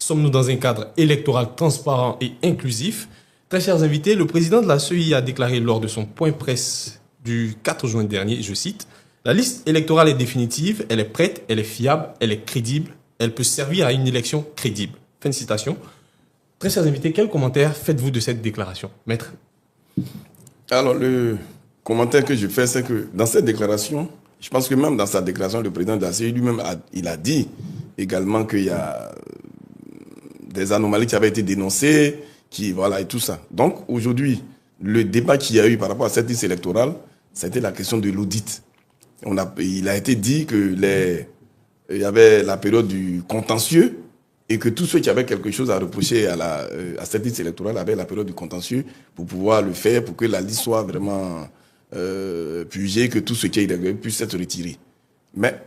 Sommes-nous dans un cadre électoral transparent et inclusif? Très chers invités, le président de la CEI a déclaré lors de son point presse du 4 juin dernier, je cite, « La liste électorale est définitive, elle est prête, elle est fiable, elle est crédible, elle peut servir à une élection crédible. » Fin de citation. Très chers invités, quel commentaire faites-vous de cette déclaration, maître? Alors, le commentaire que je fais, c'est que dans cette déclaration, je pense que même dans sa déclaration, le président de la CEI lui-même il a dit également qu'il y a des anomalies qui avaient été dénoncées, voilà, et tout ça. Donc, aujourd'hui, le débat qu'il y a eu par rapport à cette liste électorale, c'était la question de l'audit. Il a été dit que il y avait la période du contentieux et que tous ceux qui avaient quelque chose à reprocher à cette liste électorale avaient la période du contentieux pour pouvoir le faire, pour que la liste soit vraiment purgée, que tout ce qui est irrégulier puisse être retiré. Mais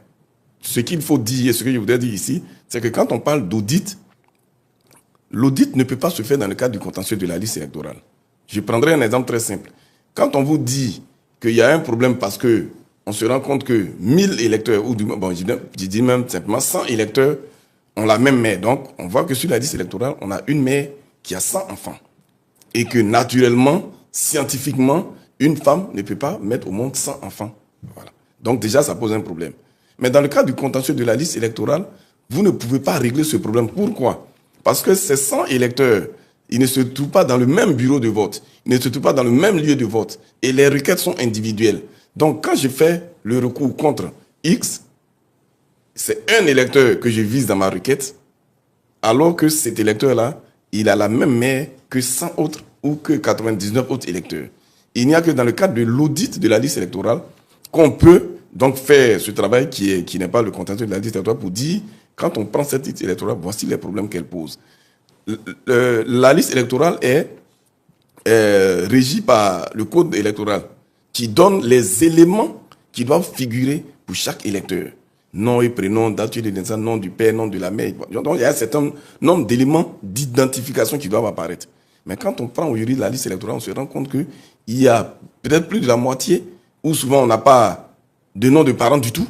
ce qu'il faut dire, ce que je voudrais dire ici, c'est que quand on parle d'audit, l'audit ne peut pas se faire dans le cadre du contentieux de la liste électorale. Je prendrai un exemple très simple. Quand on vous dit qu'il y a un problème parce que on se rend compte que 1000 électeurs, ou je dis même simplement 100 électeurs ont la même mère. Donc, on voit que sur la liste électorale, on a une mère qui a 100 enfants. Et que naturellement, scientifiquement, une femme ne peut pas mettre au monde 100 enfants. Voilà. Donc déjà, ça pose un problème. Mais dans le cas du contentieux de la liste électorale, vous ne pouvez pas régler ce problème. Pourquoi? Parce que ces 100 électeurs, ils ne se trouvent pas dans le même bureau de vote. Ils ne se trouvent pas dans le même lieu de vote. Et les requêtes sont individuelles. Donc, quand je fais le recours contre X, c'est un électeur que je vise dans ma requête, alors que cet électeur-là, il a la même mère que 100 autres ou que 99 autres électeurs. Il n'y a que dans le cadre de l'audit de la liste électorale qu'on peut donc faire ce travail qui n'est pas le contentieux de la liste électorale pour dire, quand on prend cette liste électorale, voici les problèmes qu'elle pose. La liste électorale est régie par le code électoral qui donne les éléments qui doivent figurer pour chaque électeur. Nom et prénom, date de naissance, nom du père, nom de la mère. Donc, il y a un certain nombre d'éléments d'identification qui doivent apparaître. Mais quand on prend aujourd'hui la liste électorale, on se rend compte qu'il y a peut-être plus de la moitié où souvent on n'a pas de nom de parents du tout.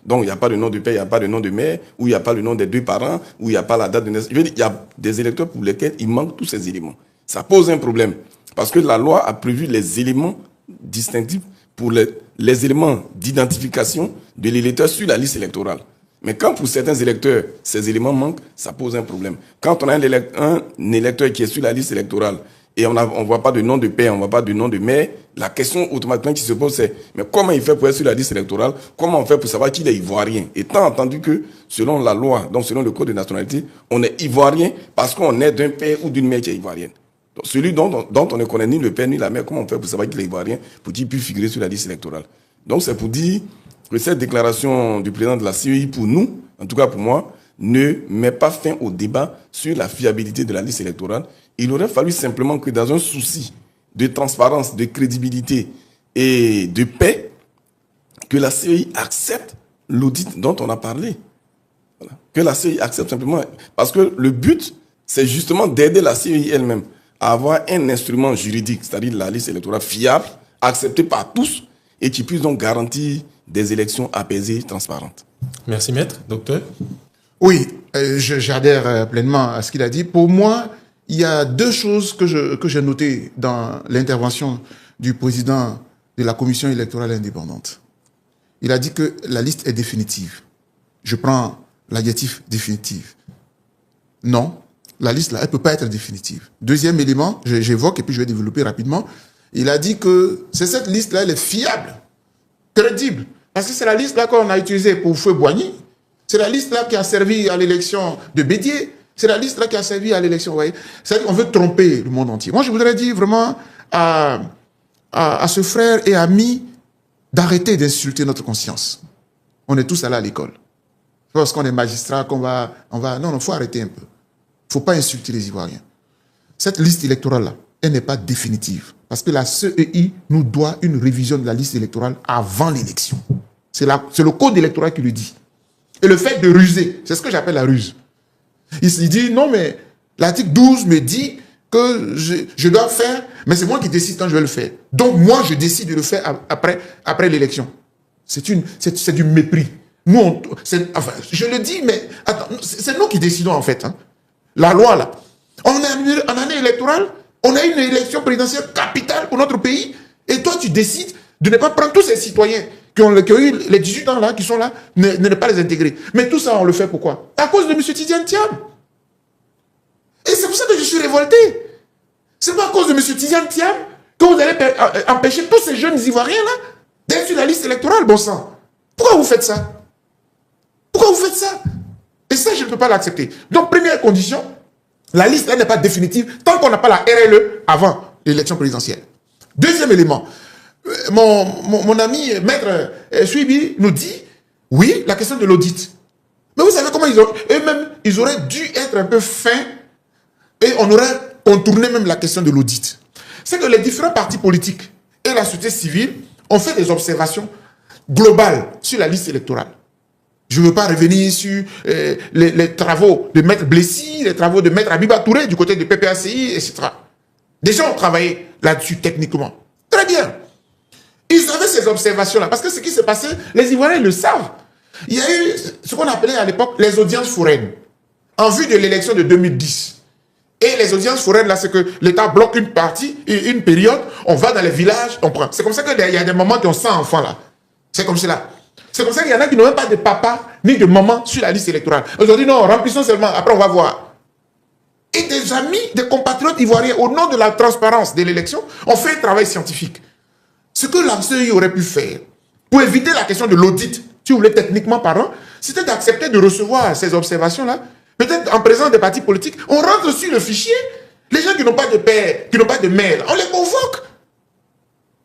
Donc, il n'y a pas de nom de père, il n'y a pas de nom de mère, où il n'y a pas le nom des deux parents, où il n'y a pas la date de naissance. Je veux dire, il y a des électeurs pour lesquels il manque tous ces éléments. Ça pose un problème. Parce que la loi a prévu les éléments distinctifs pour les éléments d'identification de l'électeur sur la liste électorale. Mais quand pour certains électeurs, ces éléments manquent, ça pose un problème. Quand on a un électeur qui est sur la liste électorale et on ne voit pas de nom de père, on ne voit pas de nom de mère, la question automatiquement qui se pose, c'est mais comment il fait pour être sur la liste électorale? Comment on fait pour savoir qu'il est ivoirien? Étant entendu que, selon la loi, donc selon le code de nationalité, on est ivoirien parce qu'on est d'un père ou d'une mère qui est ivoirienne. Donc, celui dont on ne connaît ni le père ni la mère, comment on fait pour savoir qu'il est ivoirien pour qu'il puisse figurer sur la liste électorale? Donc c'est pour dire que cette déclaration du président de la CEI, pour nous, en tout cas pour moi, ne met pas fin au débat sur la fiabilité de la liste électorale. Il aurait fallu simplement que dans un souci de transparence, de crédibilité et de paix, que la CEI accepte l'audit dont on a parlé. Voilà. Que la CEI accepte simplement. Parce que le but, c'est justement d'aider la CEI elle-même à avoir un instrument juridique, c'est-à-dire la liste électorale fiable, acceptée par tous, et qui puisse donc garantir des élections apaisées, transparentes. Merci, maître. Docteur? Oui, j'adhère pleinement à ce qu'il a dit. Pour moi, il y a deux choses que j'ai notées dans l'intervention du président de la Commission électorale indépendante. Il a dit que la liste est définitive. Je prends l'adjectif définitive. Non, la liste, là, elle ne peut pas être définitive. Deuxième élément, j'évoque et puis je vais développer rapidement. Il a dit que cette liste-là, elle est fiable, crédible. Parce que c'est la liste-là qu'on a utilisée pour Feu Boigny. C'est la liste-là qui a servi à l'élection de Bédier. C'est la liste-là qui a servi à l'élection, vous voyez. C'est-à-dire qu'on veut tromper le monde entier. Moi, je voudrais dire vraiment à ce frère et ami d'arrêter d'insulter notre conscience. On est tous allés à l'école. Lorsqu'on est magistrat, non, il faut arrêter un peu. Il ne faut pas insulter les Ivoiriens. Cette liste électorale-là, elle n'est pas définitive. Parce que la CEI nous doit une révision de la liste électorale avant l'élection. C'est le code électoral qui le dit. Et le fait de ruser, c'est ce que j'appelle la ruse. Il dit, non, mais l'article 12 me dit que je dois faire, mais c'est moi qui décide quand je vais le faire. Donc, moi, je décide de le faire après l'élection. C'est du mépris. Nous, je le dis, mais attends, c'est nous qui décidons, en fait. Hein. la loi là. On est en année électorale, on a une élection présidentielle capitale pour notre pays, et toi tu décides de ne pas prendre tous ces citoyens qui ont eu les 18 ans là, qui sont là, ne pas les intégrer. Mais tout ça, on le fait pourquoi? À cause de M. Tidiane Thiam. Et c'est pour ça que je suis révolté. C'est pas à cause de M. Tidiane Thiam que vous allez empêcher tous ces jeunes Ivoiriens là d'être sur la liste électorale, bon sang. Pourquoi vous faites ça? Pourquoi vous faites ça? Et ça, je ne peux pas l'accepter. Donc, première condition, la liste n'est pas définitive tant qu'on n'a pas la RLE avant l'élection présidentielle. Deuxième élément, mon ami Maître Suibi nous dit, oui, la question de l'audit. Mais vous savez comment eux-mêmes, ils auraient dû être un peu fins et on aurait contourné même la question de l'audit. C'est que les différents partis politiques et la société civile ont fait des observations globales sur la liste électorale. Je ne veux pas revenir sur les travaux de Maître Blessy, les travaux de Maître Abiba Touré du côté de PPACI, etc. Des gens ont travaillé là-dessus techniquement. Très bien. Ils avaient ces observations-là. Parce que ce qui s'est passé, les Ivoiriens le savent. Il y a eu ce qu'on appelait à l'époque les audiences foraines, en vue de l'élection de 2010. Et les audiences foraines, là, c'est que l'État bloque une partie, une période, on va dans les villages, on prend. C'est comme ça qu'il y a des mamans qui ont 100 enfants, là. C'est comme cela. C'est comme ça qu'il y en a qui n'ont même pas de papa ni de maman sur la liste électorale. Aujourd'hui, non, remplissons seulement, après on va voir. Et des amis, des compatriotes ivoiriens, au nom de la transparence de l'élection, ont fait un travail scientifique. Ce que la CEI aurait pu faire, pour éviter la question de l'audit, si vous voulez techniquement parlant, c'était d'accepter de recevoir ces observations-là. Peut-être en présence des partis politiques, on rentre sur le fichier. Les gens qui n'ont pas de père, qui n'ont pas de mère, on les convoque.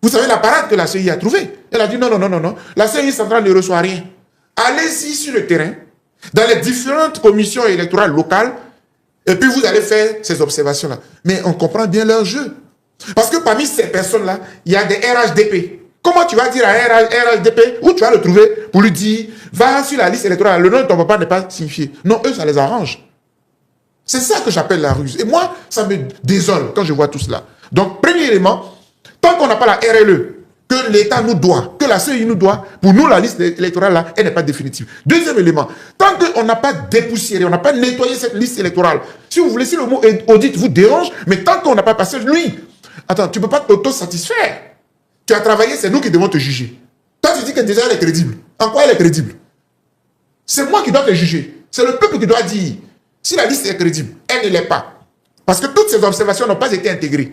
Vous savez la parade que la CEI a trouvée. Elle a dit non, non, non, non, non. La CEI centrale ne reçoit rien. Allez-y sur le terrain, dans les différentes commissions électorales locales, et puis vous allez faire ces observations-là. Mais on comprend bien leur jeu. Parce que parmi ces personnes-là, il y a des RHDP. Comment tu vas dire à un RHDP, où tu vas le trouver pour lui dire, va sur la liste électorale, le nom de ton papa n'est pas signifié. Non, eux, ça les arrange. C'est ça que j'appelle la ruse. Et moi, ça me désole quand je vois tout cela. Donc, premier élément, tant qu'on n'a pas la RLE, que l'État nous doit, que la CEI nous doit, pour nous, la liste électorale, là, elle n'est pas définitive. Deuxième élément, tant qu'on n'a pas dépoussiéré, on n'a pas nettoyé cette liste électorale, si vous voulez, si le mot audit vous dérange, mais tant qu'on n'a pas passé, lui, attends, tu ne peux pas t'auto-satisfaire. Tu as travaillé, c'est nous qui devons te juger. Toi, tu dis que déjà, elle est crédible. En quoi elle est crédible? C'est moi qui dois te juger. C'est le peuple qui doit dire si la liste est crédible. Elle ne l'est pas. Parce que toutes ces observations n'ont pas été intégrées.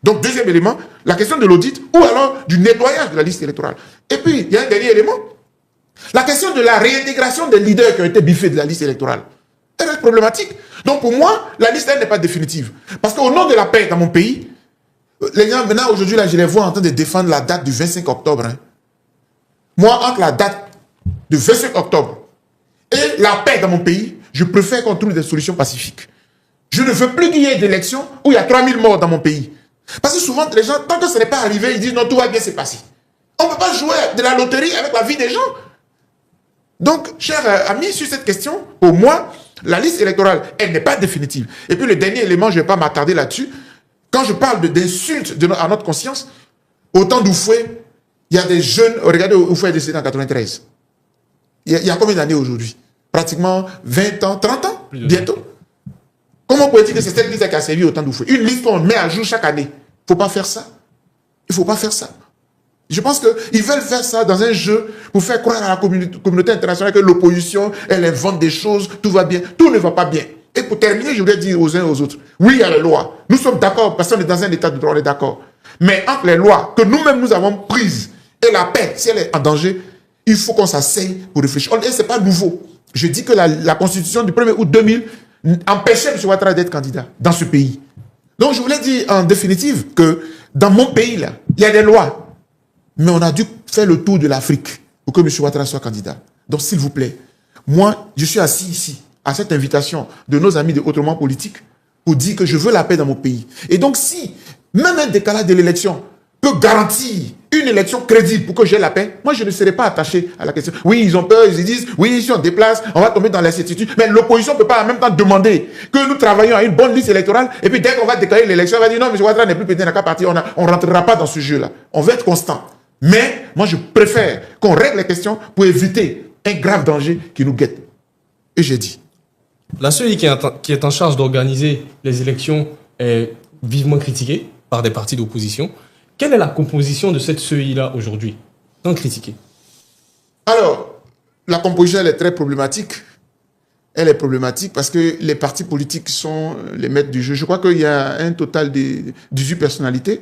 Donc, deuxième élément, la question de l'audit ou alors du nettoyage de la liste électorale. Et puis, il y a un dernier élément. La question de la réintégration des leaders qui ont été biffés de la liste électorale. Elle est problématique. Donc, pour moi, la liste, elle n'est pas définitive. Parce qu'au nom de la paix dans mon pays, les gens, maintenant, aujourd'hui, là, je les vois en train de défendre la date du 25 octobre. Hein. Moi, entre la date du 25 octobre et la paix dans mon pays, je préfère qu'on trouve des solutions pacifiques. Je ne veux plus qu'il y ait d'élections où il y a 3000 morts dans mon pays. Parce que souvent, les gens, tant que ce n'est pas arrivé, ils disent non, tout va bien se passer. On ne peut pas jouer de la loterie avec la vie des gens. Donc, chers amis, sur cette question, pour moi, la liste électorale, elle n'est pas définitive. Et puis, le dernier élément, je ne vais pas m'attarder là-dessus. Quand je parle d'insultes à notre conscience, au temps d'Oufoué, il y a des jeunes, regardez, Oufoué est décédé en 93. Il y a combien d'années aujourd'hui? Pratiquement 20 ans, 30 ans, bientôt. Comment pouvez-vous dire que c'est cette liste qui a servi au temps d'Oufoué? Une liste qu'on met à jour chaque année. Il ne faut pas faire ça. Il ne faut pas faire ça. Je pense qu'ils veulent faire ça dans un jeu pour faire croire à la communauté internationale que l'opposition, elle invente des choses, tout va bien. Tout ne va pas bien. Et pour terminer, je voudrais dire aux uns et aux autres, oui, il y a les lois. Nous sommes d'accord parce qu'on est dans un état de droit, on est d'accord. Mais entre les lois que nous-mêmes nous avons prises et la paix, si elle est en danger, il faut qu'on s'asseye pour réfléchir. Et ce n'est pas nouveau. Je dis que la constitution du 1er août 2000 empêchait M. Ouattara d'être candidat dans ce pays. Donc je voulais dire en définitive que dans mon pays, là, il y a des lois. Mais on a dû faire le tour de l'Afrique pour que M. Ouattara soit candidat. Donc s'il vous plaît, moi, je suis assis ici à cette invitation de nos amis de Autrement Politique pour dire que je veux la paix dans mon pays. Et donc si même un décalage de l'élection peut garantir une élection crédible pour que j'ai la paix, moi je ne serai pas attaché à la question. Oui, ils ont peur, ils disent, oui, si on déplace, on va tomber dans l'incertitude. Mais l'opposition ne peut pas en même temps demander que nous travaillions à une bonne liste électorale et puis dès qu'on va déclarer l'élection, on va dire non, M. Ouattara n'est plus président, n'a qu'à partir, on ne rentrera pas dans ce jeu-là. On veut être constant. Mais moi je préfère qu'on règle les questions pour éviter un grave danger qui nous guette. Et j'ai dit, La CEI qui est en charge d'organiser les élections est vivement critiquée par des partis d'opposition. Quelle est la composition de cette CEI-là aujourd'hui, tant critiquée? Alors, la composition, elle est très problématique. Elle est problématique parce que les partis politiques sont les maîtres du jeu. Je crois qu'il y a un total de 18 personnalités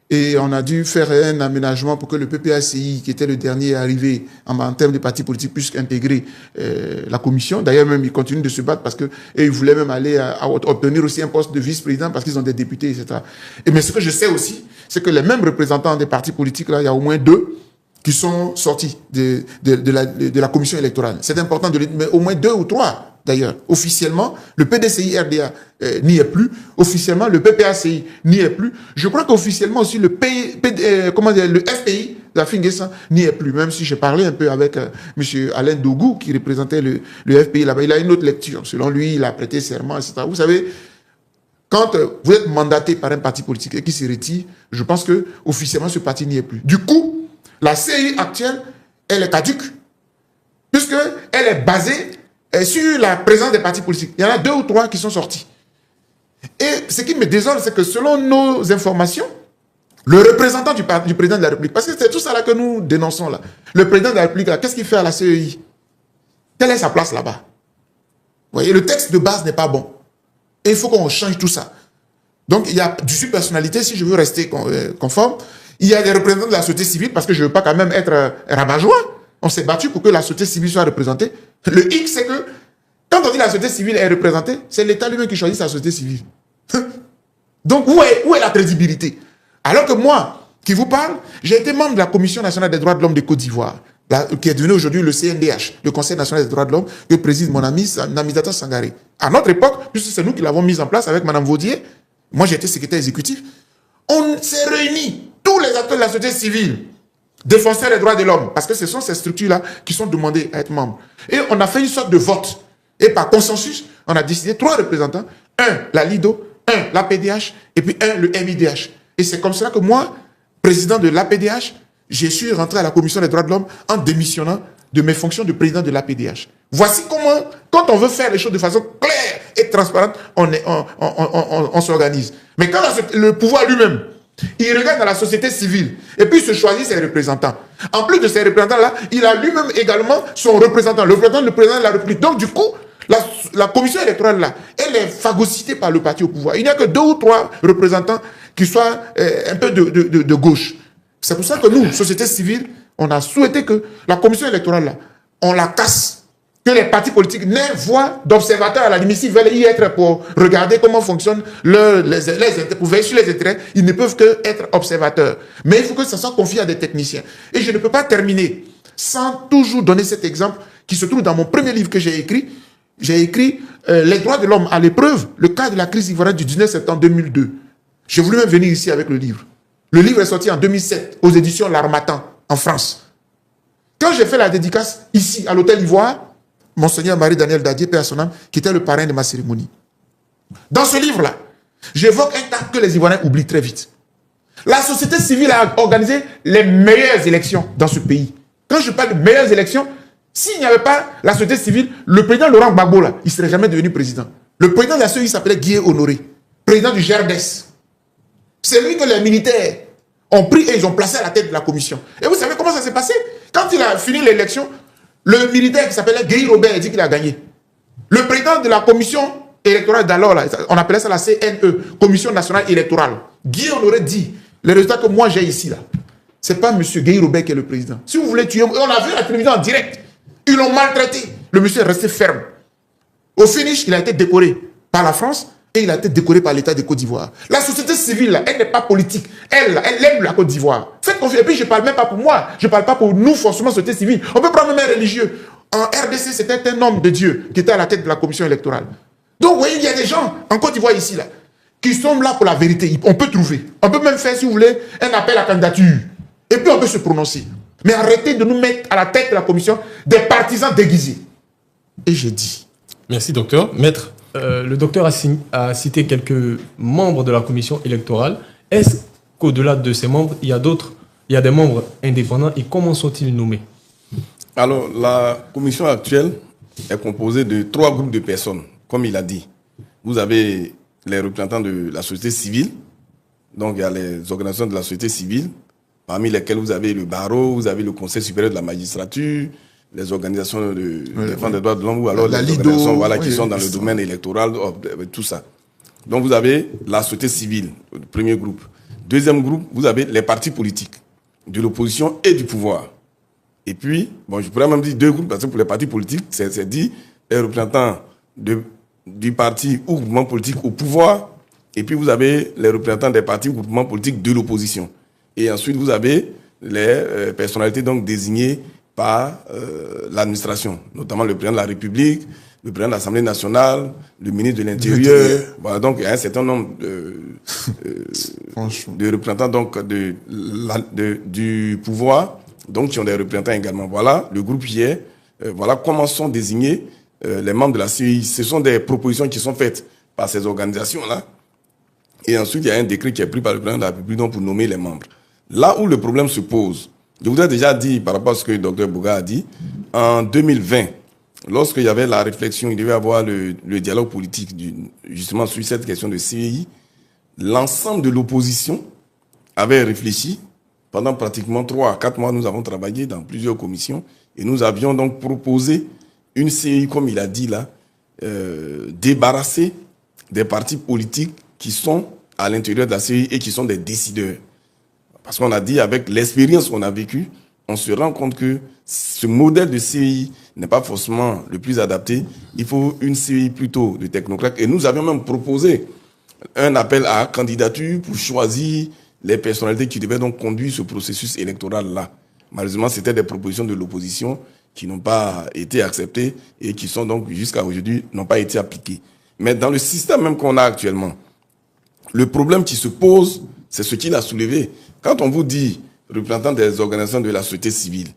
et on a dû faire un aménagement pour que le PPACI, qui était le dernier arrivé en termes de partis politiques, puisse intégrer la commission. D'ailleurs, même, ils continuent de se battre parce que ils voulaient même aller à obtenir aussi un poste de vice-président parce qu'ils ont des députés, etc. Mais ce que je sais aussi, c'est que les mêmes représentants des partis politiques, là, il y a au moins 2 qui sont sortis de la commission électorale. C'est important de le dire, mais au moins 2 ou 3. D'ailleurs, officiellement, le PDCI-RDA n'y est plus. Officiellement, le PPACI n'y est plus. Je crois qu'officiellement aussi, le FPI, la Finguessan, n'y est plus. Même si j'ai parlé un peu avec M. Alain Dougou, qui représentait le FPI là-bas. Il a une autre lecture. Selon lui, il a prêté serment, etc. Vous savez, quand vous êtes mandaté par un parti politique et qui se retire, je pense que officiellement, ce parti n'y est plus. Du coup, la CEI actuelle, elle est caduque, puisqu'elle est basée sur la présence des partis politiques. Il y en a 2 ou 3 qui sont sortis. Et ce qui me désole, c'est que selon nos informations, le représentant du président de la République, parce que c'est tout ça là que nous dénonçons là, le président de la République, qu'est-ce qu'il fait à la CEI? Quelle est sa place là-bas? Vous voyez, le texte de base n'est pas bon. Et il faut qu'on change tout ça. Donc, il y a 18 personnalités, si je veux rester conforme. Il y a des représentants de la société civile, parce que je ne veux pas quand même être rabat-joie. On s'est battu pour que la société civile soit représentée. Le hic, c'est que quand on dit la société civile est représentée, c'est l'État lui-même qui choisit sa société civile. Donc, où est la crédibilité? Alors que moi, qui vous parle, j'ai été membre de la Commission nationale des droits de l'homme de Côte d'Ivoire, qui est devenue aujourd'hui le CNDH, le Conseil national des droits de l'homme, que préside mon ami Namizata Sangaré. À notre époque, puisque c'est nous qui l'avons mise en place avec Mme Vaudier, moi j'étais secrétaire exécutif, on s'est réunis, tous les acteurs de la société civile, défenseurs des droits de l'homme, parce que ce sont ces structures-là qui sont demandées à être membres. Et on a fait une sorte de vote. Et par consensus, on a décidé 3 représentants. 1, la LIDO, 1, l'APDH, et puis 1, le MIDH. Et c'est comme cela que moi, président de l'APDH, je suis rentré à la Commission des droits de l'homme en démissionnant de mes fonctions de président de l'APDH. Voici comment, quand on veut faire les choses de façon claire et transparente, on s'organise. Mais quand le pouvoir lui-même, il regarde dans la société civile et puis il se choisit ses représentants. En plus de ces représentants-là, il a lui-même également son représentant, le président de la République. Donc du coup, la commission électorale-là, elle est phagocytée par le parti au pouvoir. Il n'y a que 2 ou 3 représentants qui soient un peu de gauche. C'est pour ça que nous, société civile, on a souhaité que la commission électorale-là, on la casse. Que les partis politiques n'aient voix d'observateurs à la limite, s'ils veulent y être pour regarder comment fonctionnent les intérêts, pour veiller sur les intérêts, ils ne peuvent que être observateurs. Mais il faut que ça soit confié à des techniciens. Et je ne peux pas terminer sans toujours donner cet exemple qui se trouve dans mon premier livre que j'ai écrit. J'ai écrit Les droits de l'homme à l'épreuve, le cas de la crise ivoirienne du 19 septembre 2002. J'ai voulu même venir ici avec le livre. Le livre est sorti en 2007 aux éditions L'Harmattan en France. Quand j'ai fait la dédicace ici à l'Hôtel Ivoire, Monseigneur Marie-Daniel Dadier, Père à son âme, qui était le parrain de ma cérémonie. Dans ce livre-là, j'évoque un cas que les Ivoiriens oublient très vite. La société civile a organisé les meilleures élections dans ce pays. Quand je parle de meilleures élections, s'il n'y avait pas la société civile, le président Laurent Gbagbo, là, il ne serait jamais devenu président. Le président de la CEI s'appelait Guy Honoré, président du GERDES. C'est lui que les militaires ont pris et ils ont placé à la tête de la commission. Et vous savez comment ça s'est passé? Quand il a fini l'élection, le militaire qui s'appelait Guy Robert a dit qu'il a gagné. Le président de la commission électorale d'alors, on appelait ça la CNE, Commission nationale électorale. Guy Honoré dit, le résultat que moi j'ai ici, là, c'est pas M. Guy Robert qui est le président. Si vous voulez tuer, on a vu la télévision en direct. Ils l'ont maltraité. Le monsieur est resté ferme. Au finish, il a été décoré par la France et il a été décoré par l'État de Côte d'Ivoire. La société civile, là, elle n'est pas politique. Elle aime la Côte d'Ivoire. Faites confiance. Et puis, je ne parle même pas pour moi. Je ne parle pas pour nous, forcément, société civile. On peut prendre même un religieux. En RDC, c'était un homme de Dieu qui était à la tête de la commission électorale. Donc, vous voyez, il y a des gens en Côte d'Ivoire ici, là, qui sont là pour la vérité. On peut trouver. On peut même faire, si vous voulez, un appel à candidature. Et puis, on peut se prononcer. Mais arrêtez de nous mettre à la tête de la commission des partisans déguisés. Et j'ai dit. Merci, docteur. Maître, le docteur a cité quelques membres de la commission électorale. Est-ce qu'au-delà de ces membres, il y a des membres indépendants et comment sont-ils nommés? Alors, la commission actuelle est composée de 3 groupes de personnes comme il a dit, vous avez les représentants de la société civile, donc il y a les organisations de la société civile, parmi lesquelles vous avez le barreau, vous avez le Conseil supérieur de la magistrature, les organisations de défense des droits de l'homme, ou alors les organisations qui sont dans le domaine électoral, tout ça. Donc vous avez la société civile, le premier groupe. Deuxième groupe, vous avez les partis politiques, de l'opposition et du pouvoir. Et puis, je pourrais même dire deux groupes, parce que pour les partis politiques, c'est dit les représentants du parti ou groupement politique au pouvoir, et puis vous avez les représentants des partis ou groupements politiques de l'opposition. Et ensuite, vous avez les personnalités donc désignées par l'administration, notamment le président de la République, le président de l'Assemblée nationale, le ministre de l'Intérieur. Voilà, donc il y a un certain nombre de représentants donc, du pouvoir, donc qui ont des représentants également. Voilà le groupe qui est. Voilà comment sont désignés les membres de la CEI. Ce sont des propositions qui sont faites par ces organisations-là. Et ensuite, il y a un décret qui est pris par le président de la République donc, pour nommer les membres. Là où le problème se pose, je vous ai déjà dit, par rapport à ce que le docteur Bouga a dit, en 2020, lorsqu'il y avait la réflexion, il devait y avoir le dialogue politique justement sur cette question de CEI, l'ensemble de l'opposition avait réfléchi. Pendant pratiquement 3 à 4 mois, nous avons travaillé dans plusieurs commissions et nous avions donc proposé une CEI, comme il a dit là, débarrassée des partis politiques qui sont à l'intérieur de la CEI et qui sont des décideurs. Parce qu'on a dit, avec l'expérience qu'on a vécue, on se rend compte que ce modèle de CEI n'est pas forcément le plus adapté. Il faut une CEI plutôt de technocrates. Et nous avions même proposé un appel à candidature pour choisir les personnalités qui devaient donc conduire ce processus électoral-là. Malheureusement, c'était des propositions de l'opposition qui n'ont pas été acceptées et qui sont donc, jusqu'à aujourd'hui, n'ont pas été appliquées. Mais dans le système même qu'on a actuellement, le problème qui se pose, c'est ce qu'il a soulevé. Quand on vous dit, représentant des organisations de la société civile,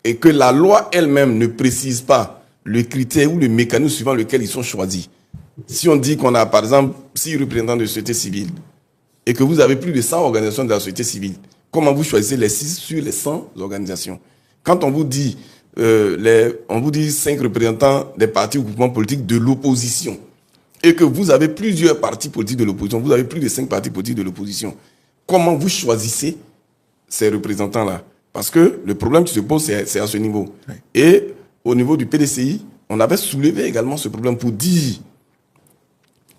et que la loi elle-même ne précise pas le critère ou le mécanisme suivant lequel ils sont choisis. Si on dit qu'on a, par exemple, 6 représentants de société civile, et que vous avez plus de 100 organisations de la société civile, comment vous choisissez les 6 sur les 100 organisations? Quand on vous dit, 5 représentants des partis ou groupements politiques de l'opposition, et que vous avez plusieurs partis politiques de l'opposition, vous avez plus de 5 partis politiques de l'opposition, comment vous choisissez ces représentants-là? Parce que le problème qui se pose, c'est à ce niveau. Oui. Et au niveau du PDCI, on avait soulevé également ce problème pour dire,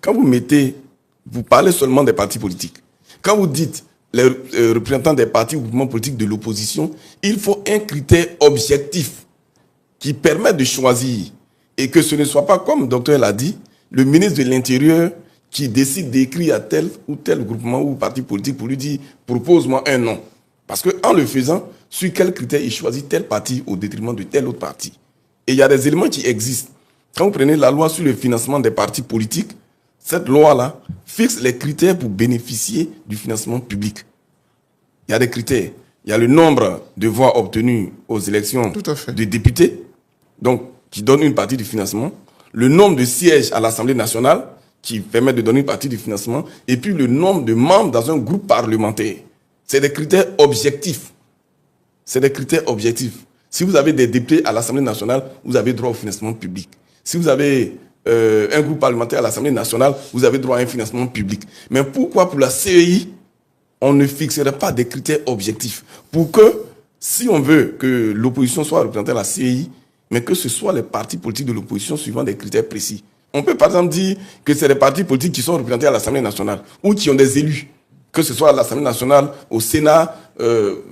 quand vous parlez seulement des partis politiques, quand vous dites les représentants des partis ou groupements politiques de l'opposition, il faut un critère objectif qui permette de choisir et que ce ne soit pas, comme le docteur l'a dit, le ministre de l'Intérieur qui décide d'écrire à tel ou tel groupement ou parti politique pour lui dire « propose-moi un nom ». Parce qu'en le faisant, sur quel critère il choisit tel parti au détriment de tel autre parti. Et il y a des éléments qui existent. Quand vous prenez la loi sur le financement des partis politiques, cette loi-là fixe les critères pour bénéficier du financement public. Il y a des critères. Il y a le nombre de voix obtenues aux élections de députés, donc qui donne une partie du financement, le nombre de sièges à l'Assemblée nationale, qui permet de donner une partie du financement, et puis le nombre de membres dans un groupe parlementaire. C'est des critères objectifs. C'est des critères objectifs. Si vous avez des députés à l'Assemblée nationale, vous avez droit au financement public. Si vous avez un groupe parlementaire à l'Assemblée nationale, vous avez droit à un financement public. Mais pourquoi pour la CEI, on ne fixerait pas des critères objectifs? Pour que, si on veut que l'opposition soit représentée à la CEI, mais que ce soit les partis politiques de l'opposition suivant des critères précis. On peut par exemple dire que c'est les partis politiques qui sont représentés à l'Assemblée nationale ou qui ont des élus, que ce soit à l'Assemblée nationale, au Sénat,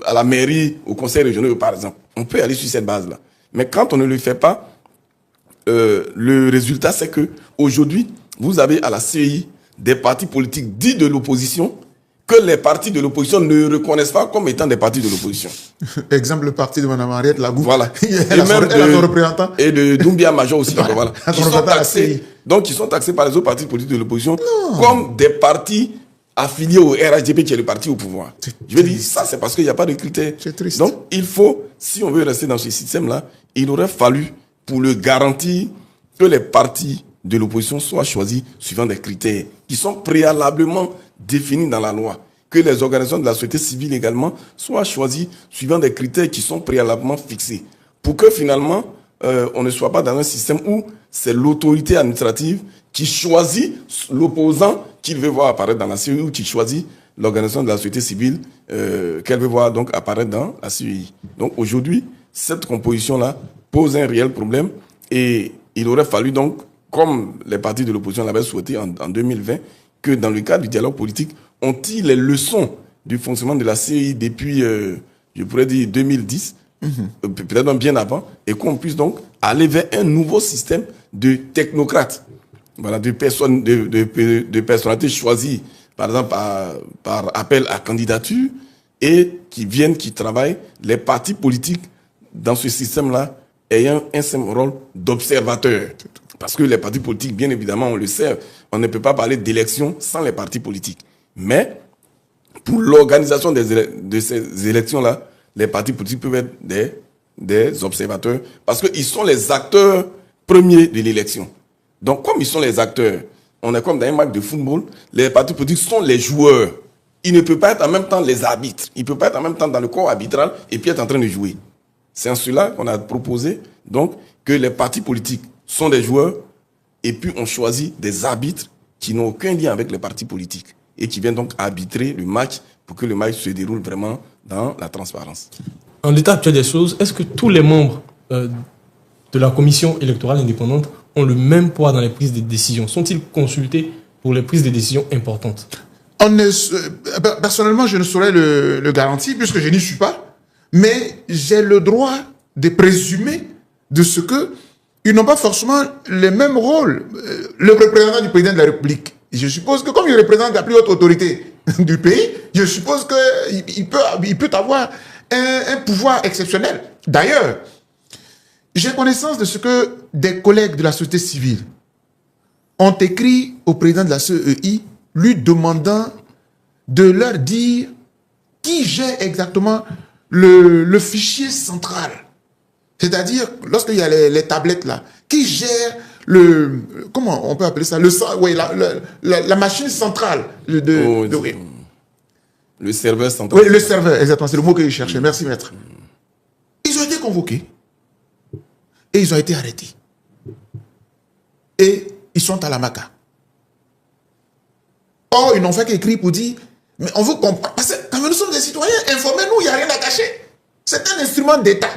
à la mairie, au conseil régional, par exemple. On peut aller sur cette base-là. Mais quand on ne le fait pas, le résultat, c'est que aujourd'hui, vous avez à la CEI des partis politiques dits de l'opposition que les partis de l'opposition ne reconnaissent pas comme étant des partis de l'opposition. Exemple, le parti de Mme Henriette Lagou. Voilà. Elle a son représentant. Et de Doumbia Major aussi. Voilà. Qui sont taxés, donc, ils sont taxés par les autres partis politiques de l'opposition comme des partis affiliés au RHDP, qui est le parti au pouvoir. Je veux dire, ça, c'est parce qu'il n'y a pas de critères. C'est triste. Donc, il faut, si on veut rester dans ce système-là, il aurait fallu, pour le garantir, que les partis de l'opposition soient choisis suivant des critères qui sont préalablement définis dans la loi. Que les organisations de la société civile également soient choisies suivant des critères qui sont préalablement fixés. Pour que finalement, on ne soit pas dans un système où c'est l'autorité administrative qui choisit l'opposant qu'il veut voir apparaître dans la CEI ou qui choisit l'organisation de la société civile qu'elle veut voir donc apparaître dans la CEI. Donc aujourd'hui, cette composition-là pose un réel problème et il aurait fallu donc, comme les partis de l'opposition l'avaient souhaité en 2020, que dans le cadre du dialogue politique, on tire les leçons du fonctionnement de la CEI depuis, je pourrais dire, 2010, peut-être même bien avant, et qu'on puisse donc aller vers un nouveau système de technocrates, voilà, de personnalités choisies, par exemple, par appel à candidature, et qui travaillent, les partis politiques dans ce système-là, ayant un simple rôle d'observateur. Parce que les partis politiques, bien évidemment, on le sait, on ne peut pas parler d'élections sans les partis politiques. Mais, pour l'organisation de ces élections-là, les partis politiques peuvent être des observateurs, parce qu'ils sont les acteurs premiers de l'élection. Donc, comme ils sont les acteurs, on est comme dans un match de football, les partis politiques sont les joueurs. Ils ne peuvent pas être en même temps les arbitres. Ils ne peuvent pas être en même temps dans le corps arbitral et puis être en train de jouer. C'est en cela qu'on a proposé donc que les partis politiques sont des joueurs et puis on choisit des arbitres qui n'ont aucun lien avec les partis politiques et qui viennent donc arbitrer le match pour que le match se déroule vraiment dans la transparence. En l'état actuel des choses, est-ce que tous les membres de la commission électorale indépendante ont le même poids dans les prises de décision? Sont-ils consultés pour les prises de décision importantes? Personnellement, je ne saurais le garantir puisque je n'y suis pas, mais j'ai le droit de présumer de ce que ils n'ont pas forcément les mêmes rôles. Le représentant du président de la République, je suppose que comme il représente la plus haute autorité du pays, je suppose qu'il peut avoir un pouvoir exceptionnel. D'ailleurs, j'ai connaissance de ce que des collègues de la société civile ont écrit au président de la CEI, lui demandant de leur dire qui gère exactement le fichier central. C'est-à-dire, lorsqu'il y a les tablettes là, qui gère comment on peut appeler ça, la machine centrale le serveur central. Oui, le serveur, exactement, c'est le mot que je cherchais. Merci, maître. Ils ont été convoqués et ils ont été arrêtés. Et ils sont à la Maca. Or, ils n'ont fait qu'écrire pour dire, mais on veut comprendre, parce que quand nous sommes des citoyens, informez-nous, il n'y a rien à cacher. C'est un instrument d'État.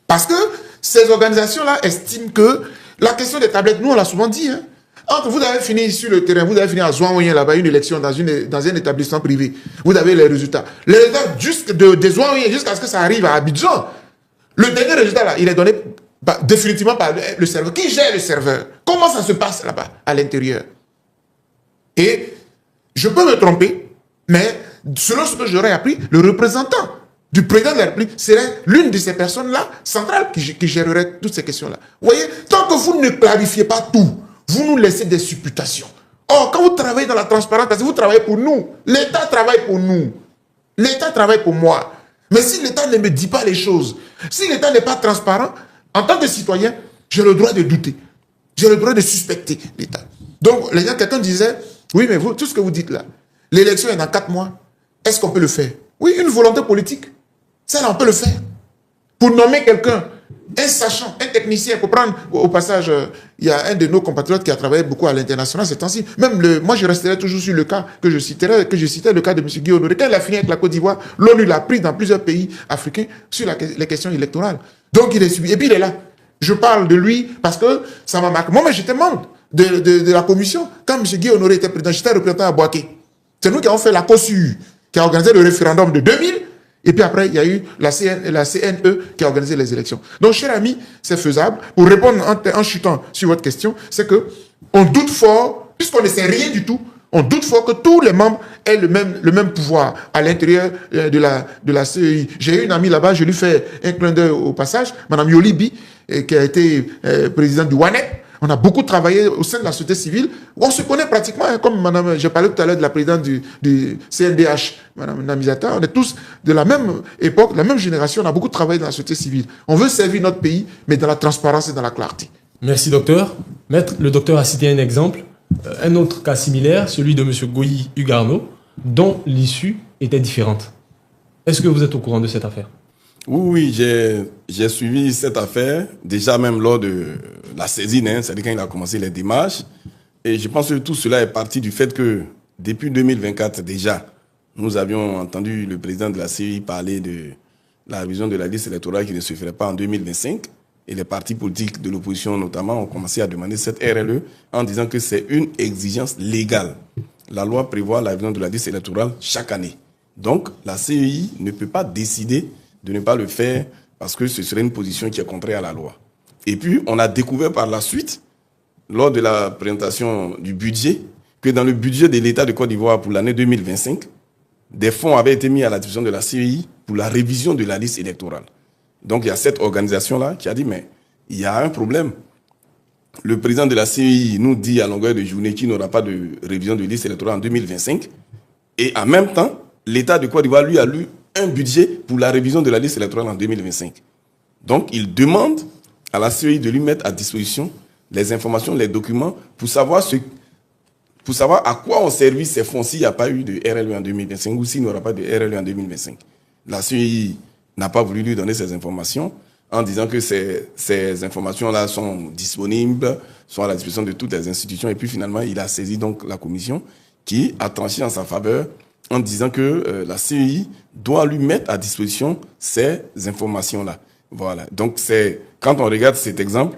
Parce que ces organisations-là estiment que la question des tablettes, nous on l'a souvent dit, hein, entre vous avez fini sur le terrain, vous avez fini à Zouaouyen là-bas, une élection dans un établissement privé, vous avez les résultats. Les résultats de Zouaouyen jusqu'à ce que ça arrive à Abidjan, le dernier résultat là, il est donné définitivement par le serveur. Qui gère le serveur? Comment ça se passe là-bas, à l'intérieur? Et je peux me tromper, mais selon ce que j'aurais appris, le représentant du président de la République serait l'une de ces personnes-là centrales qui gérerait toutes ces questions-là. Vous voyez, tant que vous ne clarifiez pas tout, vous nous laissez des supputations. Or, quand vous travaillez dans la transparence, parce que vous travaillez pour nous, l'État travaille pour nous, l'État travaille pour moi. Mais si l'État ne me dit pas les choses, si l'État n'est pas transparent, en tant que citoyen, j'ai le droit de douter. J'ai le droit de suspecter l'État. Donc, quelqu'un disait, oui, mais vous, tout ce que vous dites là, l'élection est dans 4 mois, est-ce qu'on peut le faire? Oui, une volonté politique. Ça, là, on peut le faire. Pour nommer quelqu'un, un sachant, un technicien, pour prendre, au passage, il y a un de nos compatriotes qui a travaillé beaucoup à l'international ces temps-ci. Même moi, je resterai toujours sur le cas que je citais, le cas de M. Guy Honoré. Quand il a fini avec la Côte d'Ivoire, l'ONU l'a pris dans plusieurs pays africains sur les questions électorales. Donc, il est suivi. Et puis, il est là. Je parle de lui parce que ça m'a marqué. Moi, j'étais membre de la commission. Quand M. Guy Honoré était président, j'étais représentant à Boaké. C'est nous qui avons fait la COSU, qui a organisé le référendum de 2000. Et puis après, il y a eu la CNE qui a organisé les élections. Donc, cher ami, c'est faisable. Pour répondre en chutant sur votre question, c'est que on doute fort, puisqu'on ne sait rien du tout, on doute fort que tous les membres aient le même pouvoir à l'intérieur de la CEI. J'ai une amie là-bas, je lui fais un clin d'œil au passage, Mme Yolibi, qui a été présidente du WANEP. On a beaucoup travaillé au sein de la société civile. On se connaît pratiquement, hein, comme madame, j'ai parlé tout à l'heure de la présidente du CNDH, madame Namizata. On est tous de la même époque, de la même génération. On a beaucoup travaillé dans la société civile. On veut servir notre pays, mais dans la transparence et dans la clarté. Merci, docteur. Maître, le docteur a cité un exemple. Un autre cas similaire, celui de M. Goyi Ugarno, dont l'issue était différente. Est-ce que vous êtes au courant de cette affaire? Oui, j'ai suivi cette affaire, déjà même lors de la saisine, c'est-à-dire quand il a commencé les démarches. Et je pense que tout cela est parti du fait que depuis 2024 déjà, nous avions entendu le président de la CEI parler de la révision de la liste électorale qui ne se ferait pas en 2025. Et les partis politiques de l'opposition notamment ont commencé à demander cette RLE en disant que c'est une exigence légale. La loi prévoit la révision de la liste électorale chaque année. Donc la CEI ne peut pas décider de ne pas le faire parce que ce serait une position qui est contraire à la loi. Et puis on a découvert par la suite, lors de la présentation du budget, que dans le budget de l'État de Côte d'Ivoire pour l'année 2025, des fonds avaient été mis à la disposition de la CEI pour la révision de la liste électorale. Donc il y a cette organisation-là qui a dit, mais il y a un problème. Le président de la CEI nous dit à longueur de journée qu'il n'y aura pas de révision de liste électorale en 2025. Et en même temps, l'État de Côte d'Ivoire lui a lu un budget pour la révision de la liste électorale en 2025. Donc il demande à la CEI de lui mettre à disposition les informations, les documents pour savoir à quoi ont servi ces fonds s'il n'y a pas eu de RLE en 2025 ou s'il n'y aura pas de RLE en 2025. La CEI n'a pas voulu lui donner ces informations en disant que ces informations-là sont disponibles, sont à la disposition de toutes les institutions. Et puis finalement, il a saisi donc la commission qui a tranché en sa faveur en disant que la CEI doit lui mettre à disposition ces informations-là. Voilà. Donc quand on regarde cet exemple,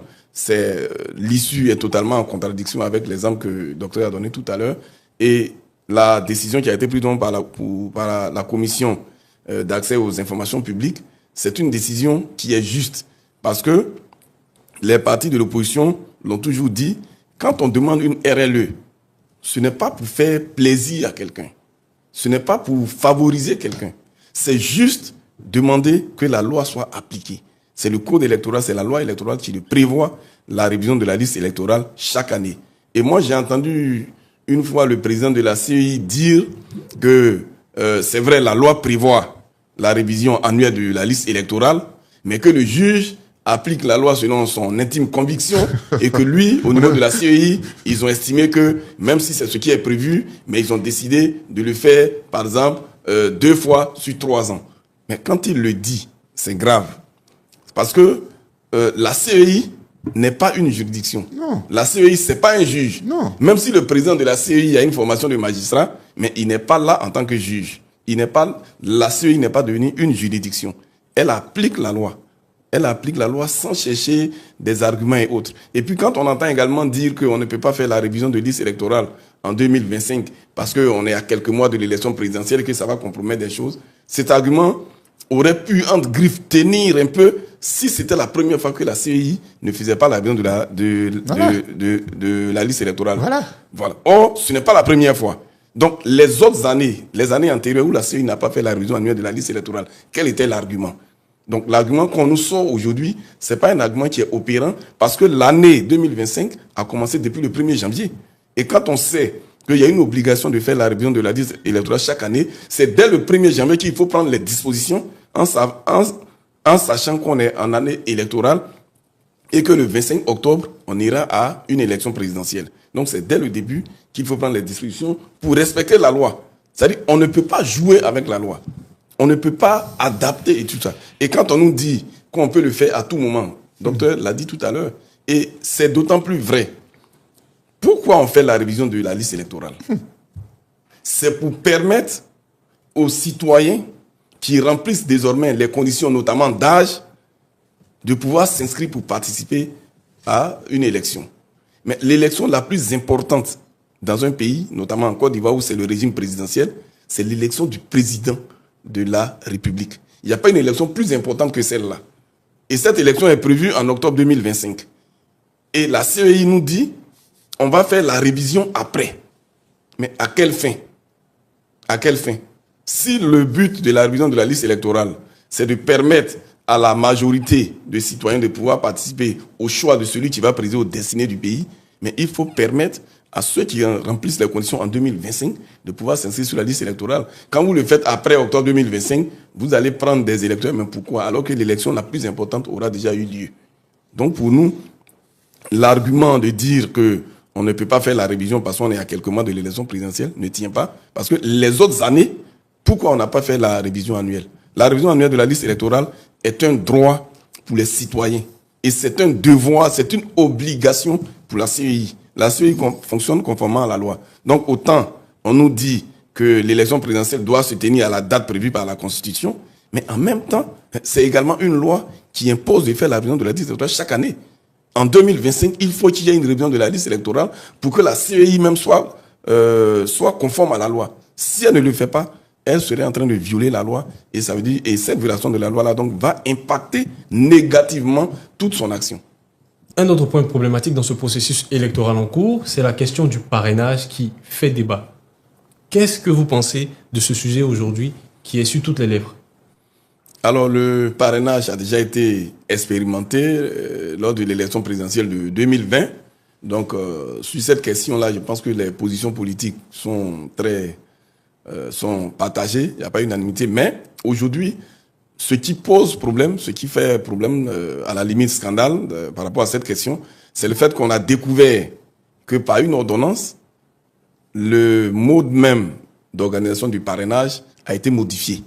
l'issue est totalement en contradiction avec l'exemple que le docteur a donné tout à l'heure. Et la décision qui a été prise donc par la commission d'accès aux informations publiques, c'est une décision qui est juste. Parce que les partis de l'opposition l'ont toujours dit, quand on demande une RLE, ce n'est pas pour faire plaisir à quelqu'un. Ce n'est pas pour favoriser quelqu'un. C'est juste demander que la loi soit appliquée. C'est le code électoral, c'est la loi électorale qui prévoit la révision de la liste électorale chaque année. Et moi, j'ai entendu une fois le président de la CEI dire que c'est vrai, la loi prévoit la révision annuelle de la liste électorale, mais que le juge applique la loi selon son intime conviction et que lui, au niveau de la CEI, ils ont estimé que même si c'est ce qui est prévu, mais ils ont décidé de le faire, par exemple, 2 fois sur 3 ans. Mais quand il le dit, c'est grave. Parce que la CEI n'est pas une juridiction. Non. La CEI, c'est pas un juge. Non. Même si le président de la CEI a une formation de magistrat, mais il n'est pas là en tant que juge. La CEI n'est pas devenue une juridiction. Elle applique la loi. Elle applique la loi sans chercher des arguments et autres. Et puis quand on entend également dire qu'on ne peut pas faire la révision de liste électorale en 2025 parce qu'on est à quelques mois de l'élection présidentielle et que ça va compromettre des choses, cet argument aurait pu, entre griffes, tenir un peu si c'était la première fois que la CEI ne faisait pas la révision de la liste électorale. Voilà. Or, ce n'est pas la première fois. Donc, les autres années, les années antérieures où la CEI n'a pas fait la révision annuelle de la liste électorale, quel était l'argument? Donc, l'argument qu'on nous sort aujourd'hui, ce n'est pas un argument qui est opérant parce que l'année 2025 a commencé depuis le 1er janvier. Et quand on sait qu'il y a une obligation de faire la révision de la liste électorale chaque année, c'est dès le 1er janvier qu'il faut prendre les dispositions en sachant qu'on est en année électorale et que le 25 octobre, on ira à une élection présidentielle. Donc, c'est dès le début qu'il faut prendre les dispositions pour respecter la loi. C'est-à-dire qu'on ne peut pas jouer avec la loi. On ne peut pas adapter et tout ça. Et quand on nous dit qu'on peut le faire à tout moment, le docteur l'a dit tout à l'heure, et c'est d'autant plus vrai. Pourquoi on fait la révision de la liste électorale? C'est pour permettre aux citoyens qui remplissent désormais les conditions, notamment d'âge, de pouvoir s'inscrire pour participer à une élection. Mais l'élection la plus importante dans un pays, notamment en Côte d'Ivoire où c'est le régime présidentiel, c'est l'élection du président de la République. Il n'y a pas une élection plus importante que celle-là. Et cette élection est prévue en octobre 2025. Et la CEI nous dit, on va faire la révision après. Mais à quelle fin? À quelle fin? Si le but de la révision de la liste électorale, c'est de permettre à la majorité de citoyens de pouvoir participer au choix de celui qui va présider aux destinées du pays, mais il faut permettre à ceux qui remplissent les conditions en 2025 de pouvoir s'inscrire sur la liste électorale. Quand vous le faites après octobre 2025, vous allez prendre des électeurs, mais pourquoi? Alors que l'élection la plus importante aura déjà eu lieu. Donc pour nous, l'argument de dire qu'on ne peut pas faire la révision parce qu'on est à quelques mois de l'élection présidentielle ne tient pas. Parce que les autres années, pourquoi on n'a pas fait la révision annuelle? La révision annuelle de la liste électorale est un droit pour les citoyens. Et c'est un devoir, c'est une obligation pour la CEI. La CEI fonctionne conformément à la loi. Donc autant on nous dit que l'élection présidentielle doit se tenir à la date prévue par la Constitution, mais en même temps, c'est également une loi qui impose de faire la révision de la liste électorale chaque année. En 2025, il faut qu'il y ait une révision de la liste électorale pour que la CEI même soit conforme à la loi. Si elle ne le fait pas, elle serait en train de violer la loi et ça veut dire, et cette violation de la loi-là donc va impacter négativement toute son action. Un autre point problématique dans ce processus électoral en cours, c'est la question du parrainage qui fait débat. Qu'est-ce que vous pensez de ce sujet aujourd'hui qui est sur toutes les lèvres? Alors, le parrainage a déjà été expérimenté lors de l'élection présidentielle de 2020. Donc, sur cette question-là, je pense que les positions politiques sont partagées. Il n'y a pas unanimité. Mais aujourd'hui, ce qui pose problème, ce qui fait problème, à la limite scandale par rapport à cette question, c'est le fait qu'on a découvert que par une ordonnance, le mode même d'organisation du parrainage a été modifié.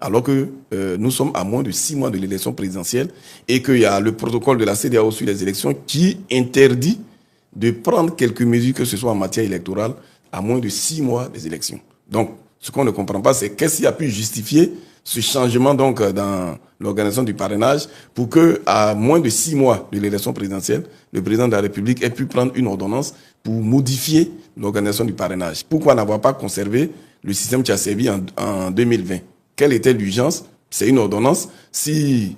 Alors que nous sommes à moins de 6 mois de l'élection présidentielle et qu'il y a le protocole de la CEDEAO sur les élections qui interdit de prendre quelques mesures, que ce soit en matière électorale, à moins de 6 mois des élections. Donc, ce qu'on ne comprend pas, c'est qu'est-ce qui a pu justifier ce changement donc dans l'organisation du parrainage pour que, à moins de 6 mois de l'élection présidentielle, le président de la République ait pu prendre une ordonnance pour modifier l'organisation du parrainage. Pourquoi n'avoir pas conservé le système qui a servi en 2020? Quelle était l'urgence? C'est une ordonnance. Si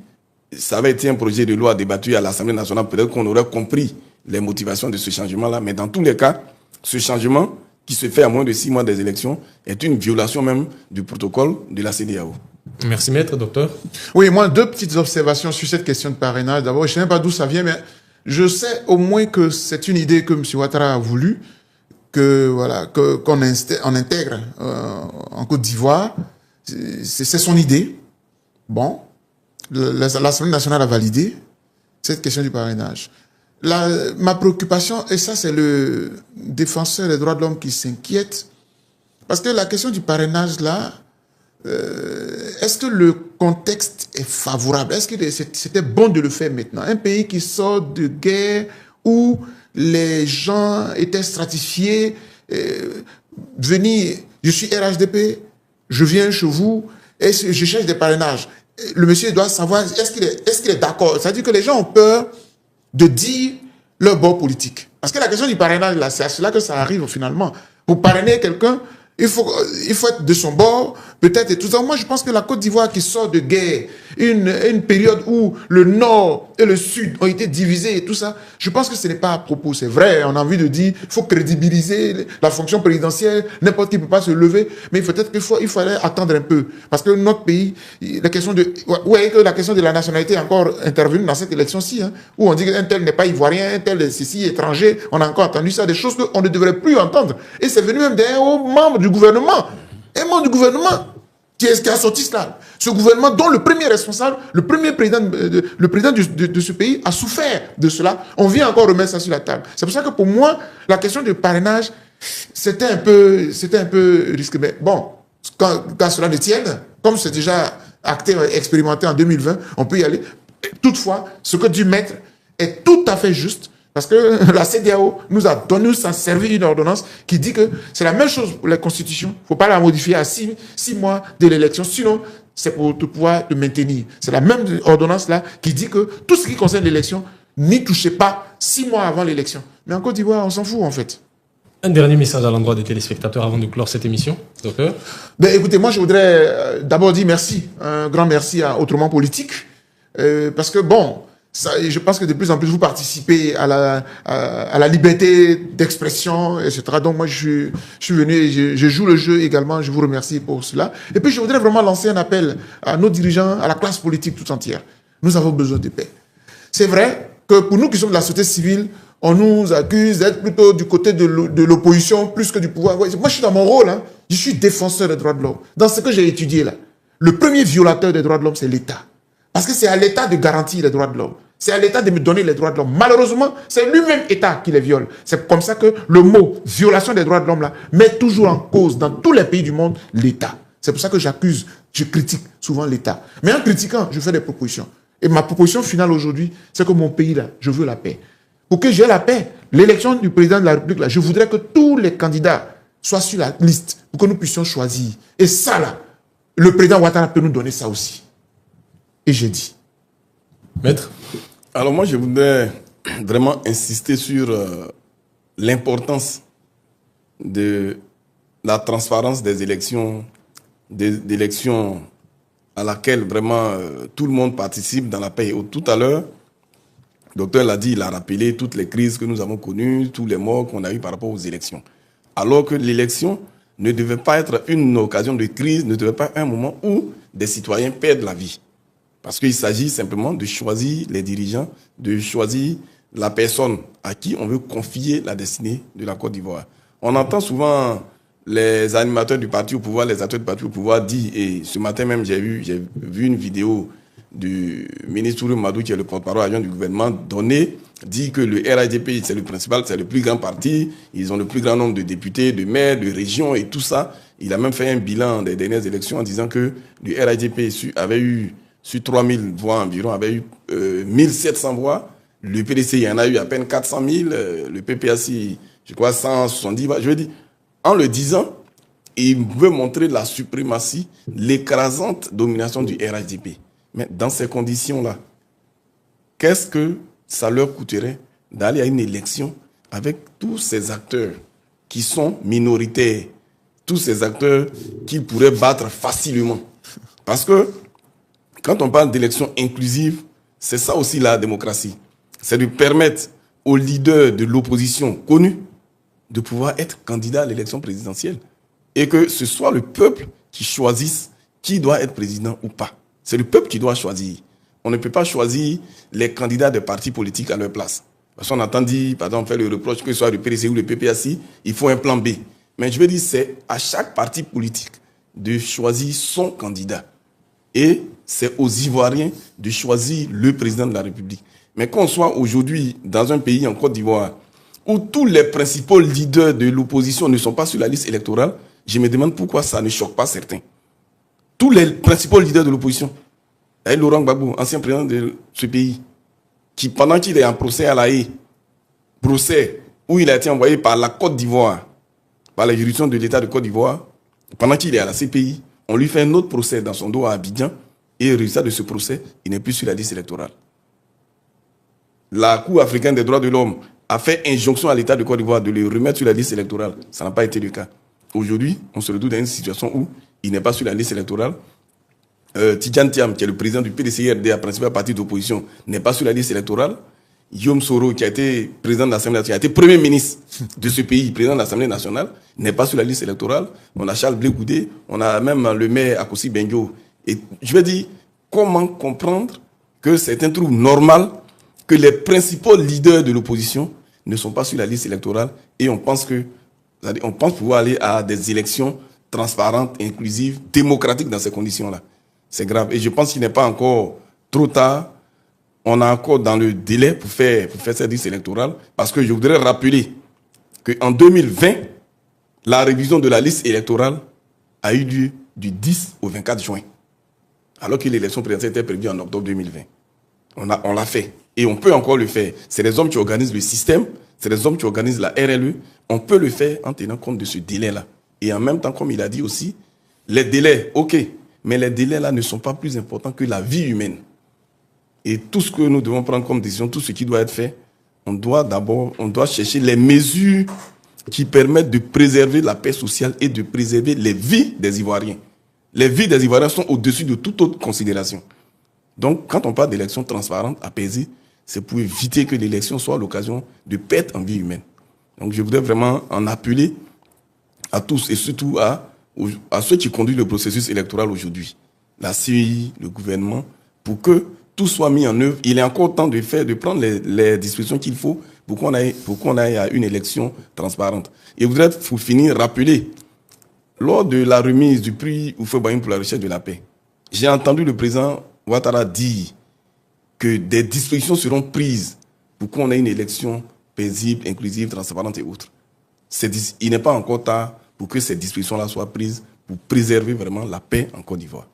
ça avait été un projet de loi débattu à l'Assemblée nationale, peut-être qu'on aurait compris les motivations de ce changement-là. Mais dans tous les cas, ce changement qui se fait à moins de 6 mois des élections est une violation même du protocole de la CEDEAO. Merci maître, docteur. Oui, moi, 2 petites observations sur cette question de parrainage. D'abord, je ne sais même pas d'où ça vient, mais je sais au moins que c'est une idée que M. Ouattara a voulu, qu'on intègre en Côte d'Ivoire. C'est son idée. Bon, l'Assemblée nationale a validé cette question du parrainage. Ma préoccupation, et ça c'est le défenseur des droits de l'homme qui s'inquiète, parce que la question du parrainage là, est-ce que le contexte est favorable? Est-ce que c'était bon de le faire maintenant? Un pays qui sort de guerre où les gens étaient stratifiés, venir, je suis RHDP, je viens chez vous et je cherche des parrainages. Le monsieur doit savoir, est-ce qu'il est d'accord? C'est-à-dire que les gens ont peur de dire leur bord politique. Parce que la question du parrainage, là, c'est à cela que ça arrive finalement. Pour parrainer quelqu'un, il faut être de son bord, peut-être, et tout ça. Moi, je pense que la Côte d'Ivoire qui sort de guerre, une période où le Nord et le Sud ont été divisés et tout ça, je pense que ce n'est pas à propos. C'est vrai, on a envie de dire, il faut crédibiliser la fonction présidentielle, n'importe qui ne peut pas se lever, mais peut-être qu'il fallait attendre un peu. Parce que notre pays, la question de la nationalité est encore intervenue dans cette élection-ci, hein, où on dit qu'un tel n'est pas ivoirien, un tel est ceci, étranger, on a encore entendu ça, des choses qu'on ne devrait plus entendre. Et c'est venu même d'un haut membre du gouvernement. Un membre du gouvernement qui a sorti cela. Ce gouvernement dont le premier responsable, le président de ce pays a souffert de cela. On vient encore remettre ça sur la table. C'est pour ça que pour moi, la question du parrainage, c'était un peu risqué. Mais bon, quand cela ne tienne, comme c'est déjà acté, expérimenté en 2020, on peut y aller. Toutefois, ce que dit maître est tout à fait juste. Parce que la CEDEAO nous a servi une ordonnance qui dit que c'est la même chose pour la Constitution. Il ne faut pas la modifier à 6 mois de l'élection. Sinon, c'est pour pouvoir le maintenir. C'est la même ordonnance-là qui dit que tout ce qui concerne l'élection, n'y touchez pas 6 mois avant l'élection. Mais en Côte d'Ivoire, on s'en fout en fait. Un dernier message à l'endroit des téléspectateurs avant de clore cette émission, docteur. Écoutez, moi je voudrais d'abord dire merci. Un grand merci à Autrement Politique. Parce que bon... Ça, je pense que de plus en plus vous participez à la liberté d'expression, etc. Donc moi je suis venu et je joue le jeu également. Je vous remercie pour cela. Et puis je voudrais vraiment lancer un appel à nos dirigeants, à la classe politique tout entière. Nous avons besoin de paix. C'est vrai que pour nous qui sommes de la société civile, on nous accuse d'être plutôt du côté de l'opposition plus que du pouvoir. Moi je suis dans mon rôle, hein. Je suis défenseur des droits de l'homme. Dans ce que j'ai étudié là, le premier violateur des droits de l'homme c'est l'État. Parce que c'est à l'État de garantir les droits de l'homme. C'est à l'État de me donner les droits de l'homme. Malheureusement, c'est lui-même État qui les viole. C'est comme ça que le mot violation des droits de l'homme là met toujours en cause dans tous les pays du monde l'État. C'est pour ça que j'accuse, je critique souvent l'État. Mais en critiquant, je fais des propositions. Et ma proposition finale aujourd'hui, c'est que mon pays, là, je veux la paix. Pour que j'ai la paix, l'élection du président de la République, là, je voudrais que tous les candidats soient sur la liste pour que nous puissions choisir. Et ça, là, le président Ouattara peut nous donner ça aussi. Et j'ai dit. Maître? Alors moi, je voudrais vraiment insister sur l'importance de la transparence des élections, à laquelle vraiment tout le monde participe dans la paix. Tout à l'heure, le docteur l'a dit, il a rappelé toutes les crises que nous avons connues, tous les morts qu'on a eu par rapport aux élections. Alors que l'élection ne devait pas être une occasion de crise, ne devait pas être un moment où des citoyens perdent la vie. Parce qu'il s'agit simplement de choisir les dirigeants, de choisir la personne à qui on veut confier la destinée de la Côte d'Ivoire. On entend souvent les animateurs du parti au pouvoir, les acteurs du parti au pouvoir dire, et ce matin même j'ai vu une vidéo du ministre Touré Madou, qui est le porte-parole adjoint du gouvernement, dit que le RHDP, c'est le principal, c'est le plus grand parti, ils ont le plus grand nombre de députés, de maires, de régions et tout ça. Il a même fait un bilan des dernières élections en disant que le RHDP avait eu, sur 3000 voix environ, avait eu 1700 voix. Le PDC, il y en a eu à peine 400 000. Le PPAC, je crois, 170 voix. Je veux dire, en le disant, il veut montrer la suprématie, l'écrasante domination du RHDP. Mais dans ces conditions-là, qu'est-ce que ça leur coûterait d'aller à une élection avec tous ces acteurs qui sont minoritaires, tous ces acteurs qu'ils pourraient battre facilement? Parce que quand on parle d'élection inclusive, c'est ça aussi la démocratie. C'est de permettre aux leaders de l'opposition connus de pouvoir être candidats à l'élection présidentielle. Et que ce soit le peuple qui choisisse qui doit être président ou pas. C'est le peuple qui doit choisir. On ne peut pas choisir les candidats des partis politiques à leur place. Parce qu'on entend dire, par exemple, on fait le reproche que ce soit le PDC ou le PPAC, il faut un plan B. Mais je veux dire, c'est à chaque parti politique de choisir son candidat. Et c'est aux Ivoiriens de choisir le président de la République. Mais qu'on soit aujourd'hui dans un pays en Côte d'Ivoire où tous les principaux leaders de l'opposition ne sont pas sur la liste électorale, je me demande pourquoi ça ne choque pas certains. Tous les principaux leaders de l'opposition. Laurent Gbagbo, ancien président de ce pays, qui pendant qu'il est en procès à La Haye, procès où il a été envoyé par la Côte d'Ivoire, par la juridiction de l'État de Côte d'Ivoire, pendant qu'il est à la CPI, on lui fait un autre procès dans son dos à Abidjan, et le résultat de ce procès, il n'est plus sur la liste électorale. La Cour africaine des droits de l'homme a fait injonction à l'État de Côte d'Ivoire de le remettre sur la liste électorale. Ça n'a pas été le cas. Aujourd'hui, on se retrouve dans une situation où il n'est pas sur la liste électorale. Tidjane Thiam, qui est le président du PDCRD, principal parti d'opposition, n'est pas sur la liste électorale. Guillaume Soro, qui a été président de l'Assemblée nationale, qui a été premier ministre de ce pays, président de l'Assemblée nationale, n'est pas sur la liste électorale. On a Charles Blé Goudé, on a même le maire Akossi Benjo. Et je veux dire, comment comprendre que c'est un truc normal que les principaux leaders de l'opposition ne sont pas sur la liste électorale et on pense pouvoir aller à des élections transparentes, inclusives, démocratiques dans ces conditions-là. C'est grave. Et je pense qu'il n'est pas encore trop tard. On a encore dans le délai pour faire cette liste électorale. Parce que je voudrais rappeler qu'en 2020, la révision de la liste électorale a eu lieu du 10 au 24 juin. Alors que l'élection présidentielle était prévue en octobre 2020. On l'a fait. Et on peut encore le faire. C'est les hommes qui organisent le système. C'est les hommes qui organisent la RLE. On peut le faire en tenant compte de ce délai-là. Et en même temps, comme il a dit aussi, les délais, ok. Mais les délais-là ne sont pas plus importants que la vie humaine. Et tout ce que nous devons prendre comme décision, tout ce qui doit être fait, on doit chercher les mesures qui permettent de préserver la paix sociale et de préserver les vies des Ivoiriens. Les vies des Ivoiriens sont au-dessus de toute autre considération. Donc, quand on parle d'élections transparentes, apaisées, c'est pour éviter que l'élection soit l'occasion de perte en vie humaine. Donc, je voudrais vraiment en appeler à tous et surtout à ceux qui conduisent le processus électoral aujourd'hui, la CEI, le gouvernement, pour que tout soit mis en œuvre. Il est encore temps de prendre les dispositions qu'il faut pour qu'on aille à une élection transparente. Et je voudrais, pour finir, rappeler, lors de la remise du prix Houphouët-Boigny pour la recherche de la paix, j'ai entendu le président Ouattara dire que des dispositions seront prises pour qu'on ait une élection paisible, inclusive, transparente et autres. Il n'est pas encore tard pour que ces dispositions-là soient prises pour préserver vraiment la paix en Côte d'Ivoire.